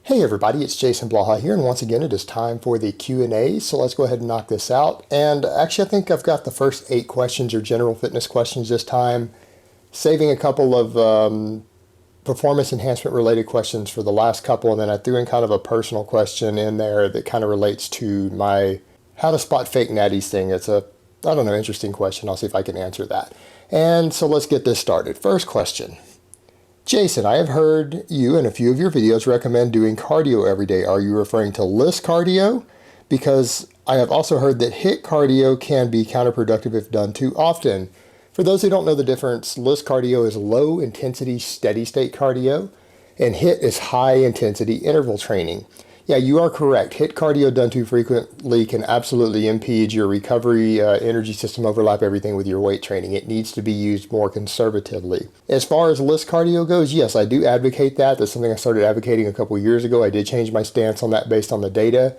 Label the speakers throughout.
Speaker 1: Hey everybody, it's Jason Blaha here, and once again it is time for the Q&A, so let's go ahead and knock this out. And actually I think I've got the first 8 questions or general fitness questions this time, saving a couple of performance enhancement related questions for the last couple, and then I threw in kind of a personal question in there that kind of relates to my how to spot fake natties thing. It's a, I don't know, interesting question. I'll see if I can answer that. And so let's get this started. First question. Jason, I have heard you in a few of your videos recommend doing cardio every day. Are you referring to LISS cardio? Because I have also heard that HIIT cardio can be counterproductive if done too often. For those who don't know the difference, LISS cardio is low intensity steady state cardio, and HIIT is high intensity interval training. Yeah, you are correct. HIIT cardio done too frequently can absolutely impede your recovery, energy system, overlap everything with your weight training. It needs to be used more conservatively. As far as LISS cardio goes, yes, I do advocate that. That's something I started advocating a couple years ago. I did change my stance on that based on the data.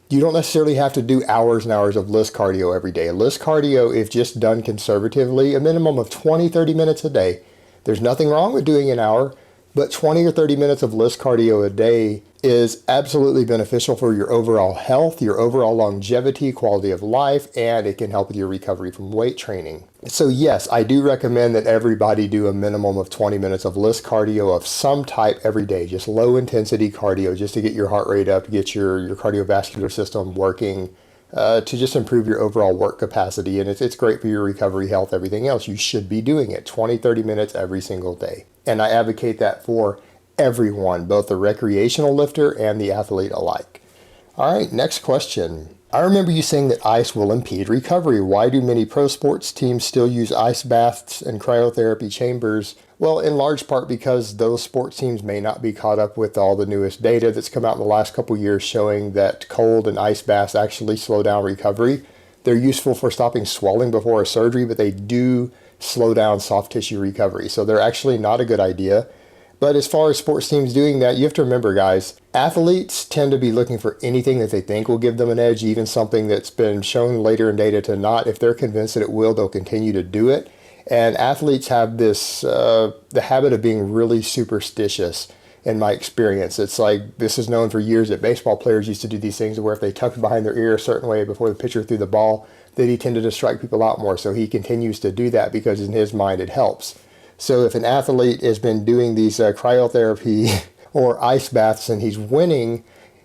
Speaker 1: You don't necessarily have to do hours and hours of LISS cardio every day. LISS cardio, if just done conservatively, a minimum of 20-30 minutes a day. There's nothing wrong with doing an hour, but 20 or 30 minutes of LISS cardio a day is absolutely beneficial for your overall health, your overall longevity, quality of life, and it can help with your recovery from weight training. So yes, I do recommend that everybody do a minimum of 20 minutes of LISS cardio of some type every day, just low intensity cardio, just to get your heart rate up, to get your cardiovascular system working, to just improve your overall work capacity. And it's great for your recovery, health, everything else. You should be doing it 20-30 minutes every single day. And I advocate that for everyone, both the recreational lifter and the athlete alike. All right, next question. I remember you saying that ice will impede recovery. Why do many pro sports teams still use ice baths and cryotherapy chambers? Well, in large part because those sports teams may not be caught up with all the newest data that's come out in the last couple years showing that cold and ice baths actually slow down recovery. They're useful for stopping swelling before a surgery, but they do slow down soft tissue recovery. So they're actually not a good idea. But as far as sports teams doing that, you have to remember, guys, athletes tend to be looking for anything that they think will give them an edge, even something that's been shown later in data to not. If they're convinced that it will, they'll continue to do it. And athletes have this, the habit of being really superstitious, in my experience. It's like, this is known for years that baseball players used to do these things where if they tucked behind their ear a certain way before the pitcher threw the ball, that he tended to strike people out more. So he continues to do that because in his mind it helps. So if an athlete has been doing these cryotherapy or ice baths and he's winning,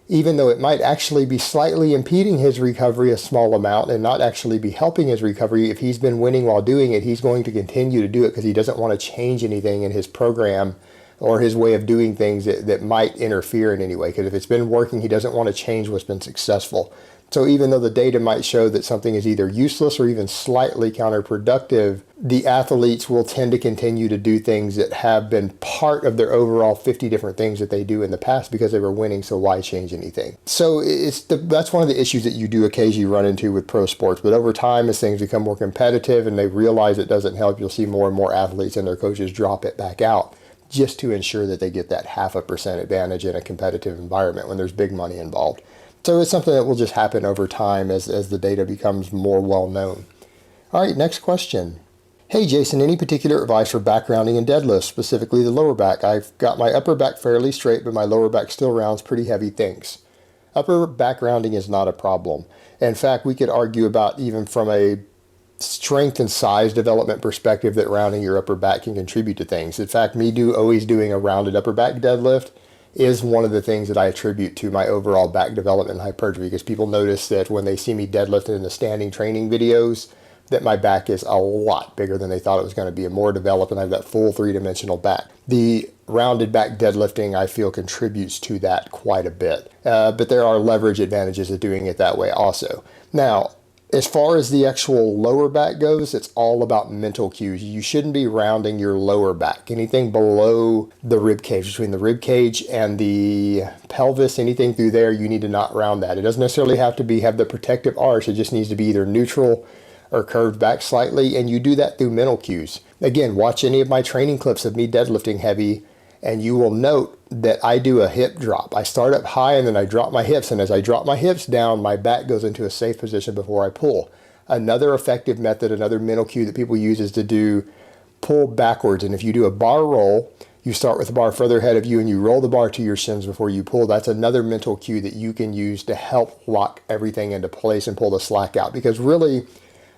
Speaker 1: even though it might actually be slightly impeding his recovery a small amount and not actually be helping his recovery, if he's been winning while doing it, he's going to continue to do it because he doesn't want to change anything in his program or his way of doing things that might interfere in any way. Because if it's been working, he doesn't want to change what's been successful. So even though the data might show that something is either useless or even slightly counterproductive, the athletes will tend to continue to do things that have been part of their overall 50 different things that they do in the past because they were winning, so why change anything? So that's one of the issues that you do occasionally run into with pro sports. But over time, as things become more competitive and they realize it doesn't help, you'll see more and more athletes and their coaches drop it back out just to ensure that they get that 0.5% advantage in a competitive environment when there's big money involved. So it's something that will just happen over time as the data becomes more well known. All right, next question. Hey Jason, any particular advice for back rounding and deadlifts, specifically the lower back? I've got my upper back fairly straight, but my lower back still rounds pretty heavy things. Upper back rounding is not a problem. In fact, we could argue about even from a strength and size development perspective that rounding your upper back can contribute to things. In fact, always doing a rounded upper back deadlift is one of the things that I attribute to my overall back development and hypertrophy, because people notice that when they see me deadlifting in the standing training videos, that my back is a lot bigger than they thought it was going to be and more developed, and I've got full 3-dimensional back. The rounded back deadlifting, I feel, contributes to that quite a bit. But there are leverage advantages of doing it that way also. Now, as far as the actual lower back goes, it's all about mental cues. You shouldn't be rounding your lower back. Anything below the rib cage, between the rib cage and the pelvis, anything through there, you need to not round that. It doesn't necessarily have to have the protective arch. It just needs to be either neutral or curved back slightly, and you do that through mental cues. Again, watch any of my training clips of me deadlifting heavy, and you will note that I do a hip drop. I start up high and then I drop my hips, and as I drop my hips down, my back goes into a safe position before I pull. Another effective method, another mental cue that people use is to do pull backwards. And if you do a bar roll, you start with the bar further ahead of you and you roll the bar to your shins before you pull. That's another mental cue that you can use to help lock everything into place and pull the slack out. Because really,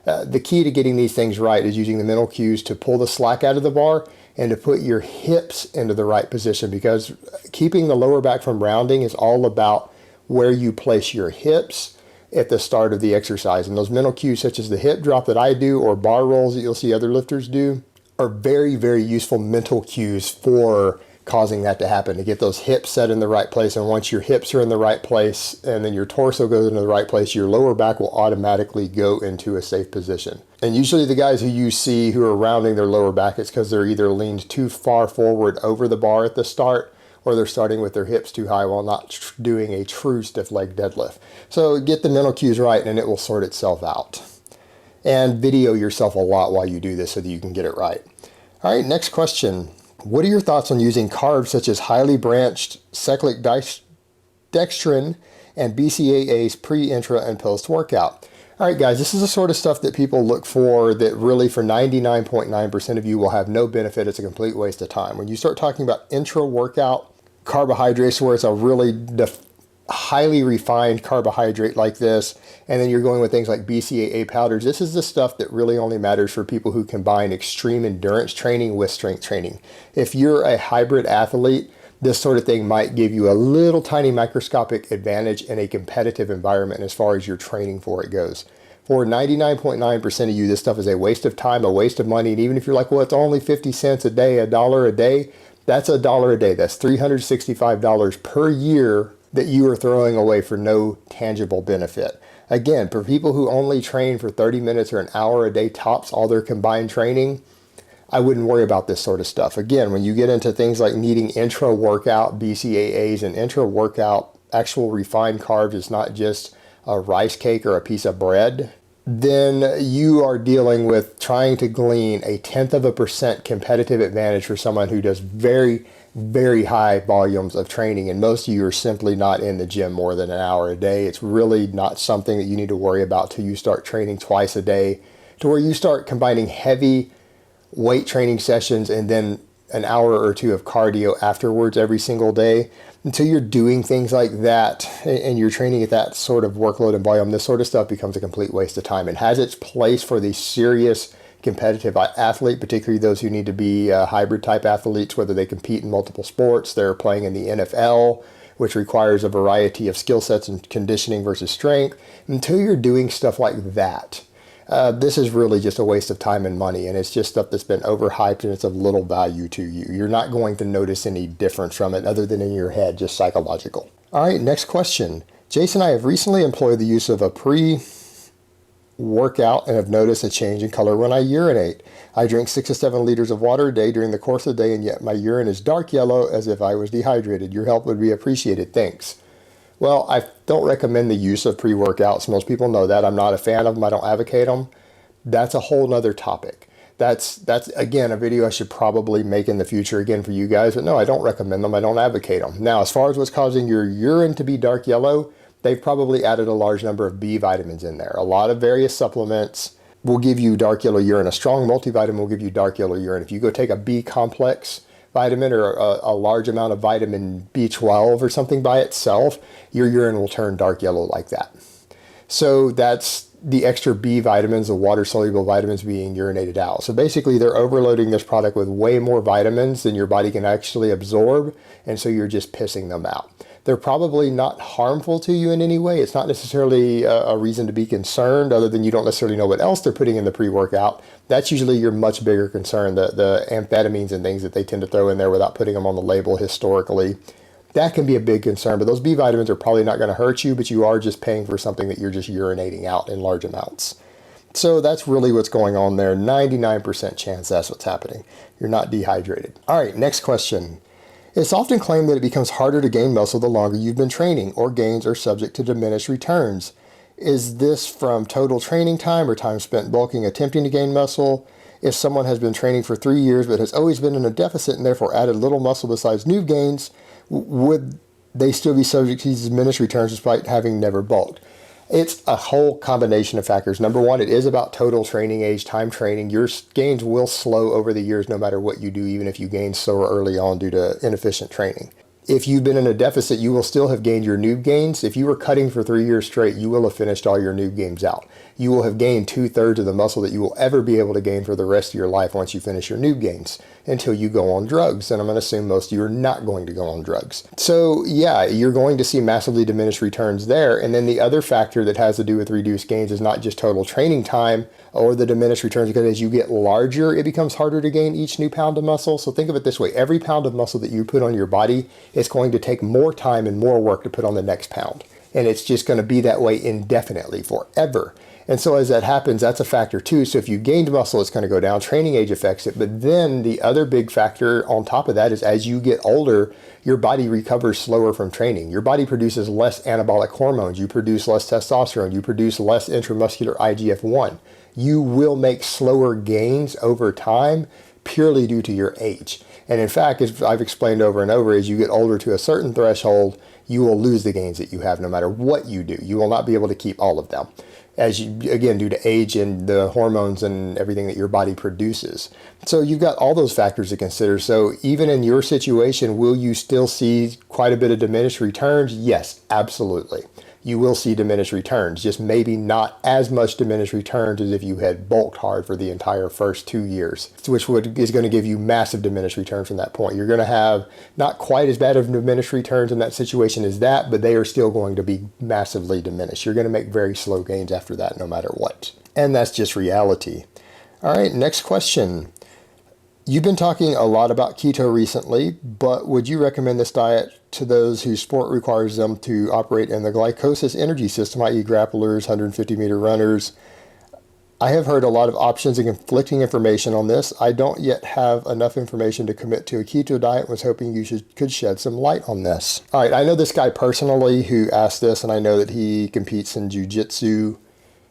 Speaker 1: the key to getting these things right is using the mental cues to pull the slack out of the bar and to put your hips into the right position, because keeping the lower back from rounding is all about where you place your hips at the start of the exercise. And those mental cues, such as the hip drop that I do or bar rolls that you'll see other lifters do, are very, very useful mental cues for causing that to happen, to get those hips set in the right place. And once your hips are in the right place and then your torso goes into the right place, your lower back will automatically go into a safe position. And usually the guys who you see who are rounding their lower back, it's because they're either leaned too far forward over the bar at the start, or they're starting with their hips too high while not doing a true stiff leg deadlift. So get the mental cues right and it will sort itself out. And video yourself a lot while you do this so that you can get it right. All right, next question. What are your thoughts on using carbs such as highly branched cyclic dextrin and BCAAs pre, intra, and post-workout? All right, guys, this is the sort of stuff that people look for that really for 99.9% of you will have no benefit. It's a complete waste of time. When you start talking about intra-workout carbohydrates, where it's a really highly refined carbohydrate like this, and then you're going with things like BCAA powders, this is the stuff that really only matters for people who combine extreme endurance training with strength training. If you're a hybrid athlete, this sort of thing might give you a little tiny microscopic advantage in a competitive environment as far as your training for it goes. For 99.9% of you, this stuff is a waste of time, a waste of money. And even if you're like, well, it's only 50 cents a day, $1 a day, that's $1 a day. That's $365 per year that you are throwing away for no tangible benefit. Again, for people who only train for 30 minutes or an hour a day tops, all their combined training, I wouldn't worry about this sort of stuff. Again, when you get into things like needing intra-workout BCAAs and intra-workout actual refined carbs, it's not just a rice cake or a piece of bread, then you are dealing with trying to glean a 0.1% competitive advantage for someone who does very, very high volumes of training. And most of you are simply not in the gym more than an hour a day. It's really not something that you need to worry about till you start training twice a day, to where you start combining heavy weight training sessions and then an hour or two of cardio afterwards every single day. Until you're doing things like that and you're training at that sort of workload and volume, this sort of stuff becomes a complete waste of time. It has its place for the serious competitive athlete, particularly those who need to be hybrid type athletes, whether they compete in multiple sports, they're playing in the NFL, which requires a variety of skill sets and conditioning versus strength. Until you're doing stuff like that, this is really just a waste of time and money, and it's just stuff that's been overhyped and it's of little value to you. You're not going to notice any difference from it other than in your head, just psychological. All right, next question. Jason, I have recently employed the use of a pre-workout and have noticed a change in color when I urinate. I drink 6 to 7 liters of water a day during the course of the day, and yet my urine is dark yellow as if I was dehydrated. Your help would be appreciated. Thanks. Well, I don't recommend the use of pre-workouts. Most people know that. I'm not a fan of them. I don't advocate them. That's a whole nother topic. That's again, a video I should probably make in the future again for you guys. But no, I don't recommend them. I don't advocate them. Now, as far as what's causing your urine to be dark yellow, they've probably added a large number of B vitamins in there. A lot of various supplements will give you dark yellow urine. A strong multivitamin will give you dark yellow urine. If you go take a B complex vitamin or a large amount of vitamin B12 or something by itself, your urine will turn dark yellow like that. So that's the extra B vitamins, the water-soluble vitamins being urinated out. So basically they're overloading this product with way more vitamins than your body can actually absorb, and so you're just pissing them out. They're probably not harmful to you in any way. It's not necessarily a reason to be concerned, other than you don't necessarily know what else they're putting in the pre-workout. That's usually your much bigger concern, the amphetamines and things that they tend to throw in there without putting them on the label historically. That can be a big concern, but those B vitamins are probably not going to hurt you, but you are just paying for something that you're just urinating out in large amounts. So that's really what's going on there. 99% chance that's what's happening. You're not dehydrated. All right, next question. It's often claimed that it becomes harder to gain muscle the longer you've been training, or gains are subject to diminished returns. Is this from total training time or time spent bulking attempting to gain muscle? If someone has been training for 3 years but has always been in a deficit and therefore added little muscle besides noob gains, would they still be subject to these diminished returns despite having never bulked? It's a whole combination of factors. Number one, it is about total training age, time training. Your gains will slow over the years no matter what you do, even if you gain slower early on due to inefficient training. If you've been in a deficit, you will still have gained your noob gains. If you were cutting for 3 years straight, you will have finished all your noob gains out. You will have gained 2/3 of the muscle that you will ever be able to gain for the rest of your life once you finish your noob gains, until you go on drugs. And I'm going to assume most of you are not going to go on drugs. So yeah, you're going to see massively diminished returns there. And then the other factor that has to do with reduced gains is not just total training time or the diminished returns, because as you get larger, it becomes harder to gain each new pound of muscle. So think of it this way: every pound of muscle that you put on your body, it's going to take more time and more work to put on the next pound. And it's just going to be that way indefinitely, forever. And so as that happens, that's a factor too. So if you gained muscle, it's going to go down. Training age affects it. But then the other big factor on top of that is as you get older, your body recovers slower from training. Your body produces less anabolic hormones. You produce less testosterone. You produce less intramuscular IGF-1. You will make slower gains over time purely due to your age. And in fact, as I've explained over and over, as you get older to a certain threshold, you will lose the gains that you have no matter what you do. You will not be able to keep all of them, as you, again, due to age and the hormones and everything that your body produces. So you've got all those factors to consider. So even in your situation, will you still see quite a bit of diminished returns? Yes, absolutely. You will see diminished returns, just maybe not as much diminished returns as if you had bulked hard for the entire first 2 years, which is going to give you massive diminished returns from that point. You're going to have not quite as bad of diminished returns in that situation as that, but they are still going to be massively diminished. You're going to make very slow gains after that, no matter what. And that's just reality. All right, next question. You've been talking a lot about keto recently, but would you recommend this diet to those whose sport requires them to operate in the glycolysis energy system, i.e. grapplers, 150-meter runners? I have heard a lot of options and conflicting information on this. I don't yet have enough information to commit to a keto diet. Was hoping you could shed some light on this. All right, I know this guy personally who asked this, and I know that he competes in jiu-jitsu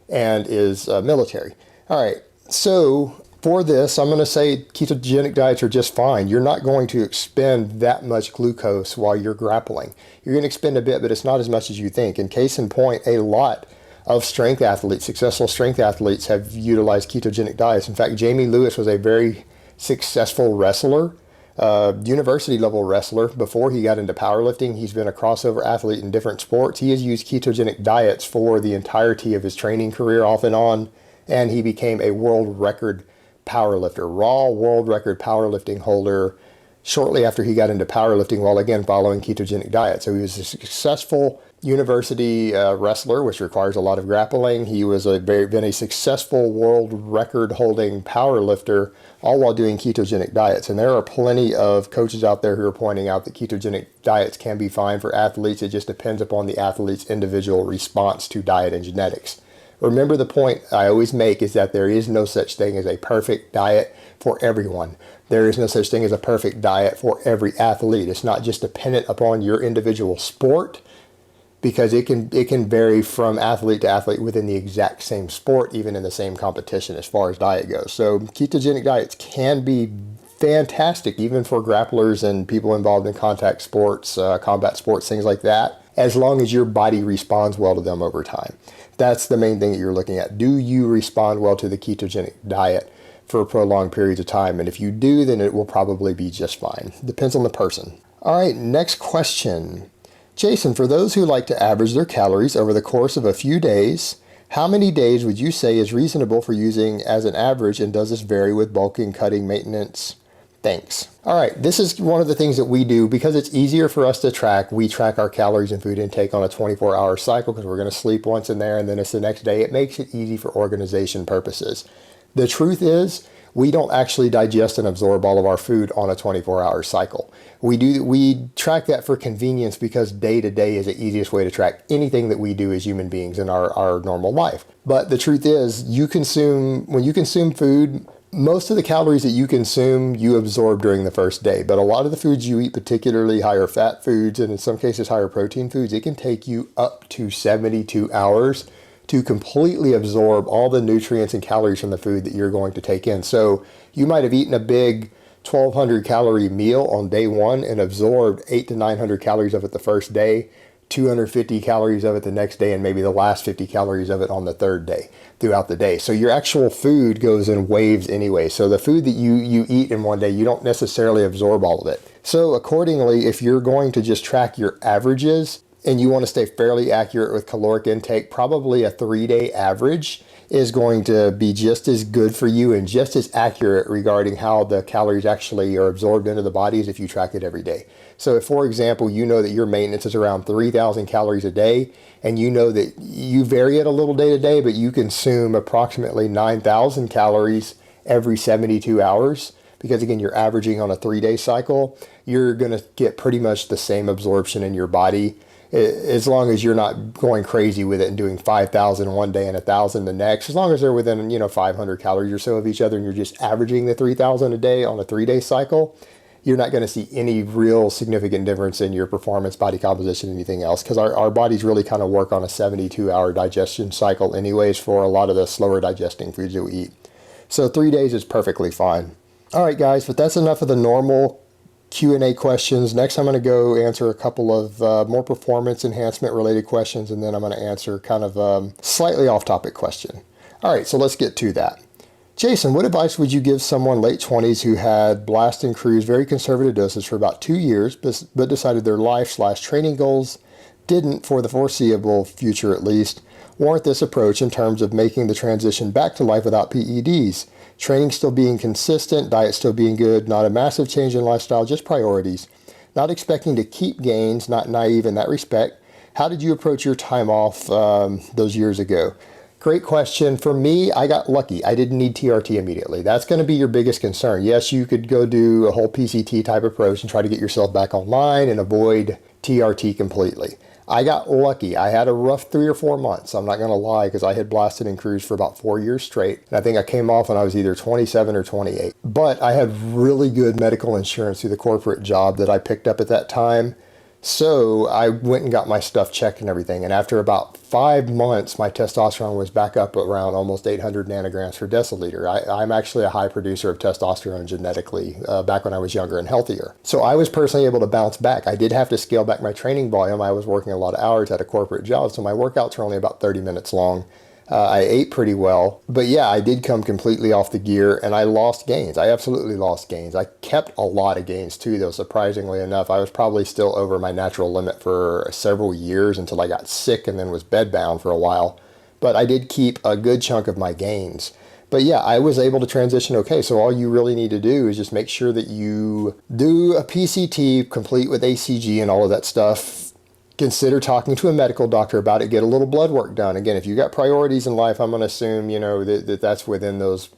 Speaker 1: and is military. All right, so for this, I'm going to say ketogenic diets are just fine. You're not going to expend that much glucose while you're grappling. You're going to expend a bit, but it's not as much as you think. And case in point, a lot of strength athletes, successful strength athletes, have utilized ketogenic diets. In fact, Jamie Lewis was a very successful wrestler, university level wrestler. Before he got into powerlifting, he's been a crossover athlete in different sports. He has used ketogenic diets for the entirety of his training career off and on, and he became a world record powerlifter, raw world record powerlifting holder shortly after he got into powerlifting, while again following ketogenic diet. So he was a successful university wrestler, which requires a lot of grappling. He was been a successful world record holding powerlifter, all while doing ketogenic diets. And there are plenty of coaches out there who are pointing out that ketogenic diets can be fine for athletes. It just depends upon the athlete's individual response to diet and genetics. Remember, the point I always make is that there is no such thing as a perfect diet for everyone. There is no such thing as a perfect diet for every athlete. It's not just dependent upon your individual sport, because it can vary from athlete to athlete within the exact same sport, even in the same competition as far as diet goes. So ketogenic diets can be fantastic even for grapplers and people involved in contact sports, combat sports, things like that, as long as your body responds well to them over time. That's the main thing that you're looking at. Do you respond well to the ketogenic diet for prolonged periods of time? And if you do, then it will probably be just fine. Depends on the person. All right, next question. Jason, for those who like to average their calories over the course of a few days, how many days would you say is reasonable for using as an average, and does this vary with bulking, cutting, maintenance? Thanks. All right, this is one of the things that we do because it's easier for us to track. We track our calories and food intake on a 24-hour cycle because we're going to sleep once in there and then it's the next day. It makes it easy for organization purposes. The truth is, we don't actually digest and absorb all of our food on a 24-hour cycle. We track that for convenience because day to day is the easiest way to track anything that we do as human beings in our normal life. But the truth is, when you consume food, most of the calories that you consume, you absorb during the first day. But a lot of the foods you eat, particularly higher fat foods, and in some cases higher protein foods, it can take you up to 72 hours to completely absorb all the nutrients and calories from the food that you're going to take in. So you might have eaten a big 1,200 calorie meal on day one and absorbed 800 to 900 calories of it the first day. 250 calories of it the next day, and maybe the last 50 calories of it on the third day throughout the day. So your actual food goes in waves anyway. So the food that you eat in one day, you don't necessarily absorb all of it. So accordingly, if you're going to just track your averages and you want to stay fairly accurate with caloric intake, probably a 3-day average is going to be just as good for you and just as accurate regarding how the calories actually are absorbed into the body as if you track it every day. So if, for example, you know that your maintenance is around 3,000 calories a day, and you know that you vary it a little day to day, but you consume approximately 9,000 calories every 72 hours, because again, you're averaging on a 3-day cycle, you're going to get pretty much the same absorption in your body, as long as you're not going crazy with it and doing 5,000 one day and 1,000 the next. As long as they're within 500 calories or so of each other, and you're just averaging the 3,000 a day on a 3-day cycle, you're not going to see any real significant difference in your performance, body composition, anything else, because our bodies really kind of work on a 72-hour digestion cycle anyways for a lot of the slower digesting foods that we eat. So 3 days is perfectly fine. All right, guys, but that's enough of the normal Q&A questions. Next, I'm going to go answer a couple of more performance enhancement related questions, and then I'm going to answer kind of a slightly off-topic question. All right, so let's get to that. Jason, what advice would you give someone late 20s who had blast and cruise very conservative doses for about 2 years, but decided their life/training goals didn't, for the foreseeable future at least, warrant this approach in terms of making the transition back to life without PEDs? Training still being consistent, diet still being good, not a massive change in lifestyle, just priorities. Not expecting to keep gains, not naive in that respect. How did you approach your time off those years ago? Great question. For me, I got lucky. I didn't need TRT immediately. That's going to be your biggest concern. Yes, you could go do a whole PCT type approach and try to get yourself back online and avoid TRT completely. I got lucky. I had a rough 3 or 4 months. I'm not going to lie, because I had blasted and cruised for about 4 years straight. And I think I came off when I was either 27 or 28. But I had really good medical insurance through the corporate job that I picked up at that time. So I went and got my stuff checked and everything. And after about 5 months, my testosterone was back up around almost 800 nanograms per deciliter. I'm actually a high producer of testosterone genetically back when I was younger and healthier. So I was personally able to bounce back. I did have to scale back my training volume. I was working a lot of hours at a corporate job, so my workouts were only about 30 minutes long. I ate pretty well, but yeah, I did come completely off the gear, and I lost gains. I absolutely lost gains. I kept a lot of gains too, though, surprisingly enough. I was probably still over my natural limit for several years until I got sick and then was bedbound for a while. But I did keep a good chunk of my gains. But yeah, I was able to transition okay. So all you really need to do is just make sure that you do a PCT complete with ACG and all of that stuff. Consider talking to a medical doctor about it. Get a little blood work done. Again, if you got priorities in life, I'm going to assume, that's within those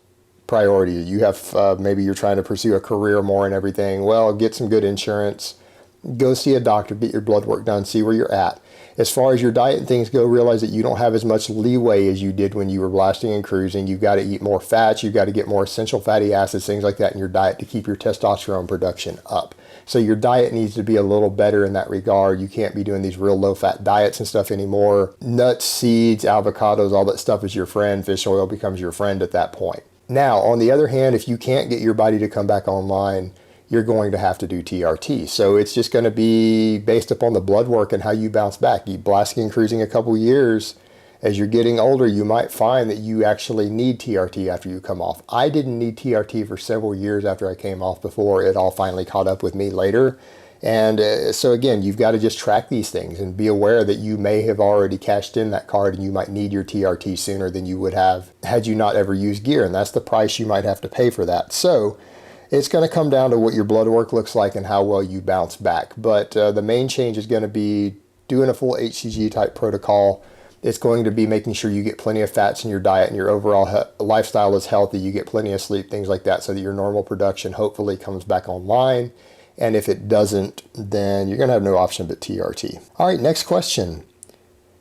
Speaker 1: priorities. You have, maybe you're trying to pursue a career more and everything. Well, get some good insurance. Go see a doctor, get your blood work done, see where you're at. As far as your diet and things go, realize that you don't have as much leeway as you did when you were blasting and cruising. You've got to eat more fats. You've got to get more essential fatty acids, things like that in your diet to keep your testosterone production up. So your diet needs to be a little better in that regard. You can't be doing these real low-fat diets and stuff anymore. Nuts, seeds, avocados, all that stuff is your friend. Fish oil becomes your friend at that point. Now, on the other hand, if you can't get your body to come back online, you're going to have to do TRT. So it's just going to be based upon the blood work and how you bounce back. You blasting and cruising a couple years, as you're getting older, you might find that you actually need TRT after you come off. I didn't need TRT for several years after I came off before it all finally caught up with me later. And so again, you've got to just track these things and be aware that you may have already cashed in that card and you might need your TRT sooner than you would have had you not ever used gear. And that's the price you might have to pay for that. So it's going to come down to what your blood work looks like and how well you bounce back. But the main change is going to be doing a full HCG type protocol. It's going to be making sure you get plenty of fats in your diet and your overall lifestyle is healthy. You get plenty of sleep, things like that, so that your normal production hopefully comes back online. And if it doesn't, then you're going to have no option but TRT. All right, next question.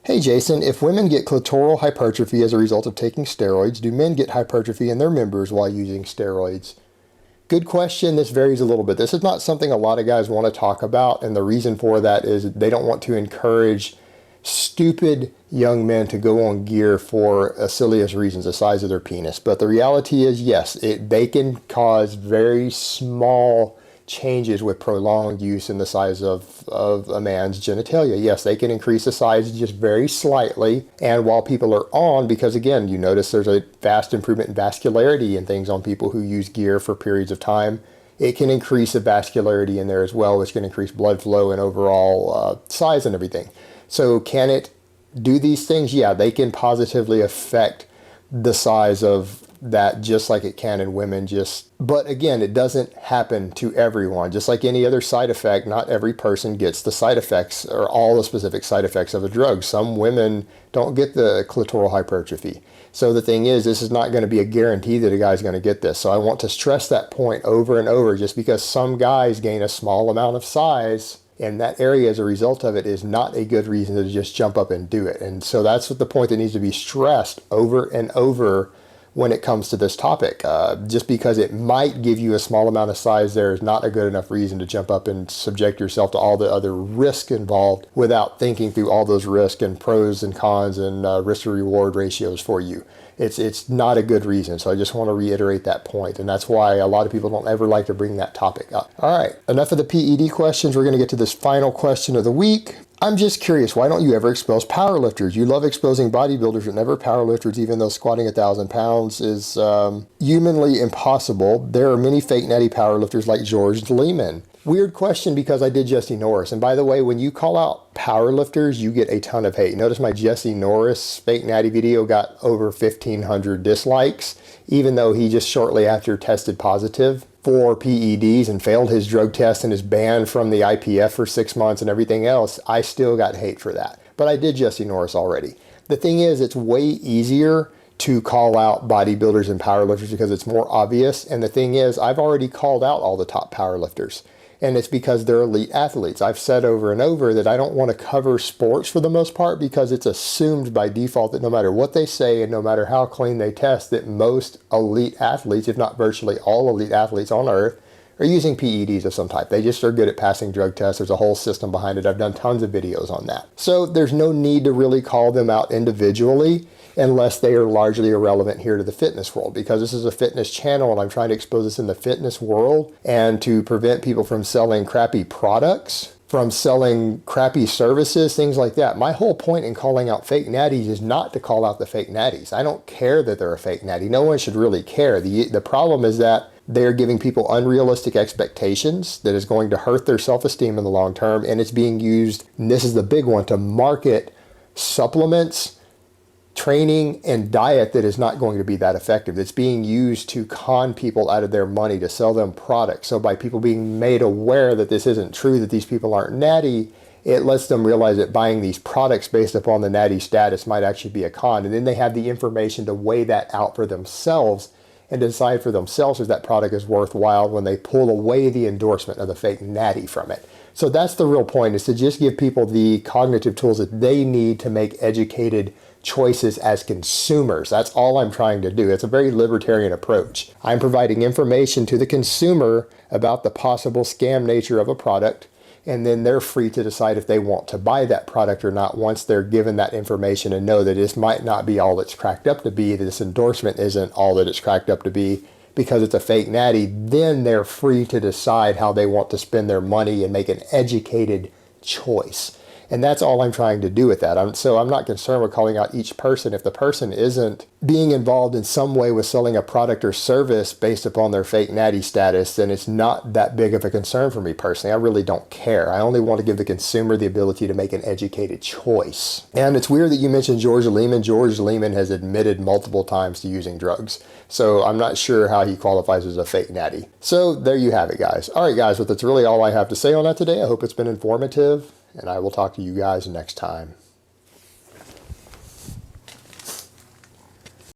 Speaker 1: Hey Jason, if women get clitoral hypertrophy as a result of taking steroids, do men get hypertrophy in their members while using steroids? Good question. This varies a little bit. This is not something a lot of guys want to talk about, and the reason for that is they don't want to encourage stupid young men to go on gear for silliest reasons, the size of their penis. But the reality is, yes, they can cause very small changes with prolonged use in the size of a man's genitalia. Yes, they can increase the size just very slightly. And while people are on, because again, you notice there's a vast improvement in vascularity and things on people who use gear for periods of time, it can increase the vascularity in there as well, which can increase blood flow and overall size and everything. So can it do these things? Yeah, they can positively affect the size of that just like it can in women. But again, it doesn't happen to everyone. Just like any other side effect, not every person gets the side effects or all the specific side effects of a drug. Some women don't get the clitoral hypertrophy. So the thing is, this is not going to be a guarantee that a guy's going to get this. So I want to stress that point over and over. Just because some guys gain a small amount of size in that area as a result of it is not a good reason to just jump up and do it. And so that's what the point that needs to be stressed over and over when it comes to this topic. Just because it might give you a small amount of size there is not a good enough reason to jump up and subject yourself to all the other risk involved without thinking through all those risks and pros and cons and risk to reward ratios for you. It's not a good reason. So I just want to reiterate that point. And that's why a lot of people don't ever like to bring that topic up. All right, enough of the PED questions. We're going to get to this final question of the week. I'm just curious, why don't you ever expose powerlifters? You love exposing bodybuilders, but never powerlifters, even though squatting 1,000 pounds is humanly impossible. There are many fake natty powerlifters like George Leeman. Weird question because I did Jesse Norris. And by the way, when you call out powerlifters, you get a ton of hate. Notice my Jesse Norris fake natty video got over 1,500 dislikes, even though he just shortly after tested positive for PEDs and failed his drug test and is banned from the IPF for 6 months and everything else. I still got hate for that. But I did Jesse Norris already. The thing is, it's way easier to call out bodybuilders and powerlifters because it's more obvious. And the thing is, I've already called out all the top powerlifters. And it's because they're elite athletes. I've said over and over that I don't want to cover sports for the most part because it's assumed by default that no matter what they say and no matter how clean they test, that most elite athletes, if not virtually all elite athletes on earth, are using PEDs of some type. They just are good at passing drug tests. There's a whole system behind it. I've done tons of videos on that. So there's no need to really call them out individually unless they are largely irrelevant here to the fitness world, because this is a fitness channel and I'm trying to expose this in the fitness world and to prevent people from selling crappy products, from selling crappy services, things like that. My whole point in calling out fake natties is not to call out the fake natties. I don't care that they're a fake natty. No one should really care. The problem is that they're giving people unrealistic expectations that is going to hurt their self-esteem in the long term, and it's being used, and this is the big one, to market supplements, training, and diet that is not going to be that effective. It's being used to con people out of their money to sell them products. So by people being made aware that this isn't true, that these people aren't natty, it lets them realize that buying these products based upon the natty status might actually be a con. And then they have the information to weigh that out for themselves and decide for themselves if that product is worthwhile when they pull away the endorsement of the fake natty from it. So that's the real point, is to just give people the cognitive tools that they need to make educated choices as consumers. That's all I'm trying to do. It's a very libertarian approach. I'm providing information to the consumer about the possible scam nature of a product, and then they're free to decide if they want to buy that product or not once they're given that information and know that this might not be all it's cracked up to be, that this endorsement isn't all that it's cracked up to be because it's a fake natty. Then they're free to decide how they want to spend their money and make an educated choice. And that's all I'm trying to do with that. So I'm not concerned with calling out each person. If the person isn't being involved in some way with selling a product or service based upon their fake natty status, then it's not that big of a concern for me personally. I really don't care. I only want to give the consumer the ability to make an educated choice. And it's weird that you mentioned George Leeman. George Leeman has admitted multiple times to using drugs. So I'm not sure how he qualifies as a fake natty. So there you have it, guys. All right, guys, well, that's really all I have to say on that today. I hope it's been informative, and I will talk to you guys next time.